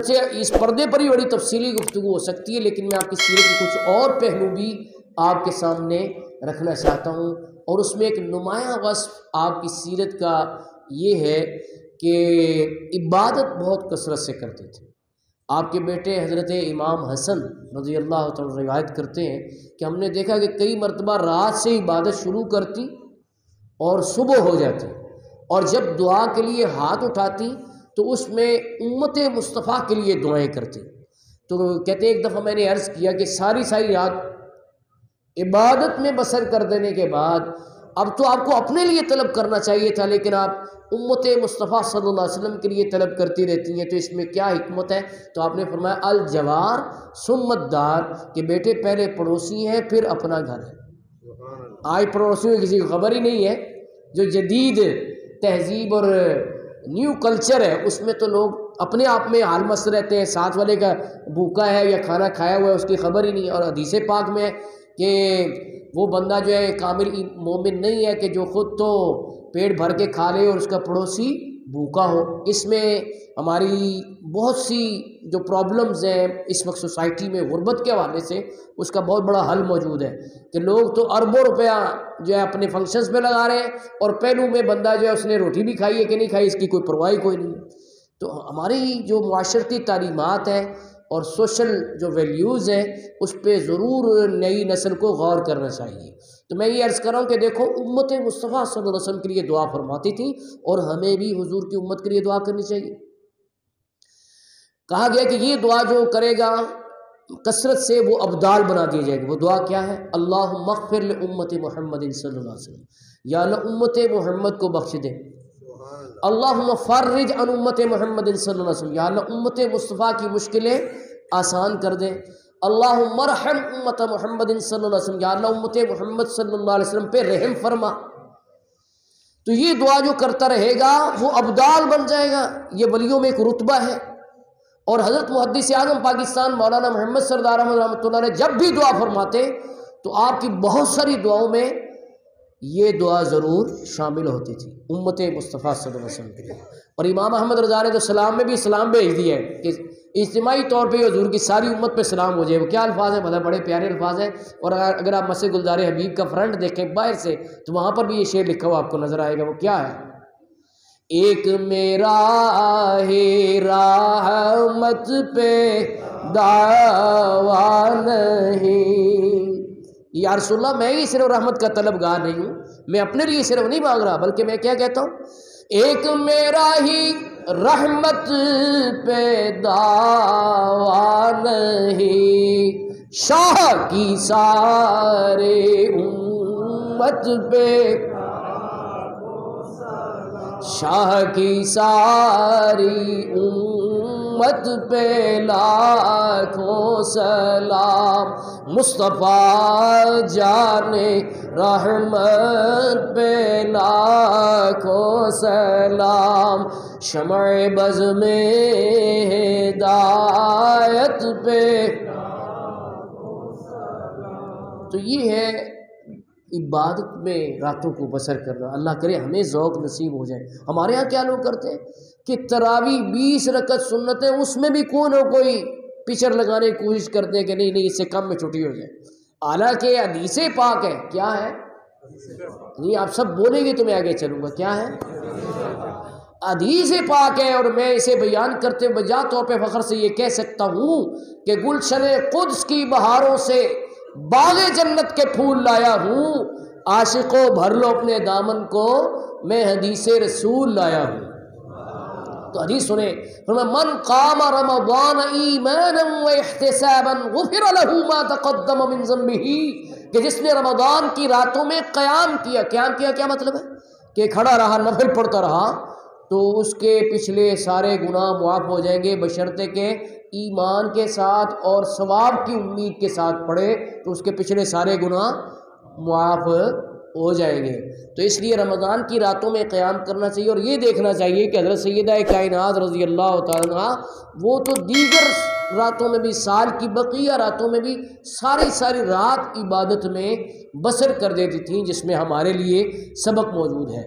اگرچہ اس پردے پر ہی بڑی تفصیلی گفتگو ہو سکتی ہے، لیکن میں آپ کی سیرت کے کچھ اور پہلو بھی آپ کے سامنے رکھنا چاہتا ہوں، اور اس میں ایک نمایاں وصف آپ کی سیرت کا یہ ہے کہ عبادت بہت کثرت سے کرتے تھے۔ آپ کے بیٹے حضرت امام حسن رضی اللہ تعالیٰ روایت کرتے ہیں کہ ہم نے دیکھا کہ کئی مرتبہ رات سے عبادت شروع کرتی اور صبح ہو جاتی، اور جب دعا کے لیے ہاتھ اٹھاتی تو اس میں امت مصطفیٰ کے لیے دعائیں کرتی۔ تو کہتے ہیں ایک دفعہ میں نے عرض کیا کہ ساری رات عبادت میں بسر کر دینے کے بعد اب تو آپ کو اپنے لیے طلب کرنا چاہیے تھا، لیکن آپ امت مصطفیٰ صلی اللہ علیہ وسلم کے لیے طلب کرتی رہتی ہیں، تو اس میں کیا حکمت ہے؟ تو آپ نے فرمایا الجوار ثم الدار، کہ بیٹے پہلے پڑوسی ہیں پھر اپنا گھر ہے۔ آج پڑوسیوں کی کسی کو خبر ہی نہیں ہے۔ جو جدید تہذیب اور نیو کلچر ہے اس میں تو لوگ اپنے آپ میں حال مست رہتے ہیں، ساتھ والے کا بھوکا ہے یا کھانا کھایا ہوا ہے اس کی خبر ہی نہیں ہے۔ اور حدیث پاک میں ہے کہ وہ بندہ جو ہے کامل مومن نہیں ہے کہ جو خود تو پیٹ بھر کے کھا لے اور اس کا پڑوسی بھوکا ہو۔ اس میں ہماری بہت سی جو پرابلمز ہیں اس وقت سوسائٹی میں غربت کے حوالے سے، اس کا بہت بڑا حل موجود ہے کہ لوگ تو اربوں روپیہ جو ہے اپنے فنکشنز پہ لگا رہے ہیں، اور پہلو میں بندہ جو ہے اس نے روٹی بھی کھائی ہے کہ نہیں کھائی اس کی کوئی پرواہ کوئی نہیں ہے۔ تو ہماری جو معاشرتی تعلیمات ہیں اور سوشل جو ویلیوز ہیں اس پہ ضرور نئی نسل کو غور کرنا چاہیے۔ تو میں یہ عرض کر رہا ہوں کہ دیکھو امت مصطفیٰ صلی اللہ علیہ وسلم کے لیے دعا فرماتی تھی، اور ہمیں بھی حضور کی امت کے لیے دعا کرنی چاہیے۔ کہا گیا کہ یہ دعا جو کرے گا کثرت سے وہ ابدال بنا دی جائے گی۔ وہ دعا کیا ہے؟ اللہم اغفر لامت محمد صلی اللہ علیہ وسلم، یا اللہ امت محمد کو بخش دے۔ اللہم فرج عن امت محمد صلی اللہ علیہ وسلم، یا اللہ امت مصطفیٰ کی مشکلیں آسان کر دے۔ اللہم ارحم امت محمد صلی اللہ علیہ وسلم، یا اللہ امت محمد صلی اللہ علیہ وسلم پہ رحم فرما۔ تو یہ دعا جو کرتا رہے گا وہ ابدال بن جائے گا۔ یہ ولیوں میں ایک رتبہ ہے، اور حضرت محدث اعظم پاکستان مولانا محمد سردار احمد رحمۃ اللہ علیہ جب بھی دعا فرماتے تو آپ کی بہت ساری دعاؤں میں یہ دعا ضرور شامل ہوتی تھی امت مصطفیٰ صلی اللہ علیہ وسلم کے لیے۔ اور امام احمد رضا نے تو سلام میں بھی سلام بھیج دیا ہے کہ اجتماعی طور پہ حضور کی ساری امت پہ سلام ہو جائے۔ وہ کیا الفاظ ہیں؟ بڑے بڑے پیارے الفاظ ہیں، اور اگر آپ مسجد گلزار حبیب کا فرنٹ دیکھیں باہر سے تو وہاں پر بھی یہ شعر لکھا ہوا آپ کو نظر آئے گا۔ وہ کیا ہے؟ ایک میرا ہی رحمت پہ دعویٰ نہیں، یا رسول اللہ میں ہی صرف رحمت کا طلبگار نہیں ہوں، میں اپنے لیے صرف نہیں مانگ رہا بلکہ میں کیا کہتا ہوں؟ ایک میرا ہی رحمت پہ دعویٰ نہیں، شاہ کی سارے امت پہ، شاہ کی ساری امت پہ لاکھوں سلام، مصطفیٰ جانے رحمت پہ لاکھوں سلام، شمع بز میں ہدایت پہ۔ تو یہ ہے عبادت میں راتوں کو بسر کرنا۔ اللہ کرے ہمیں ذوق نصیب ہو جائے۔ ہمارے ہاں کیا لوگ کرتے ہیں کہ تراویح 20 رکعت سنتیں، اس میں بھی کوئی پچر لگانے کی کوشش کرتے ہیں کہ نہیں اس سے کم میں چھٹی ہو جائے، حالانکہ حدیث پاک ہے۔ کیا ہے؟ نہیں آپ سب بولیں گے تو میں آگے چلوں گا۔ کیا ہے؟ حدیث پاک ہے، اور میں اسے بیان کرتے بجا طور پہ فخر سے یہ کہہ سکتا ہوں کہ گلشن قدس کی بہاروں سے باغ جنت کے پھول لایا ہوں، عاشقوں بھر لو اپنے دامن کو، میں حدیث رسول لایا ہوں۔ تو حدیث سنیں، من قام رمضان ایمانا واحتسابا غفر له ما تقدم من ذنبه، کہ جس نے رمضان کی راتوں میں قیام کیا کیا مطلب ہے؟ کہ کھڑا رہا، نفل پڑھتا رہا، تو اس کے پچھلے سارے گناہ معاف ہو جائیں گے، بشرطے کہ ایمان کے ساتھ اور ثواب کی امید کے ساتھ پڑھے تو اس کے پچھلے سارے گناہ معاف ہو جائیں گے۔ تو اس لیے رمضان کی راتوں میں قیام کرنا چاہیے، اور یہ دیکھنا چاہیے کہ حضرت سیدہ کائنات رضی اللہ تعالیٰ عنہا وہ تو دیگر راتوں میں بھی، سال کی بقیہ راتوں میں بھی ساری رات عبادت میں بسر کر دیتی تھیں، جس میں ہمارے لیے سبق موجود ہے۔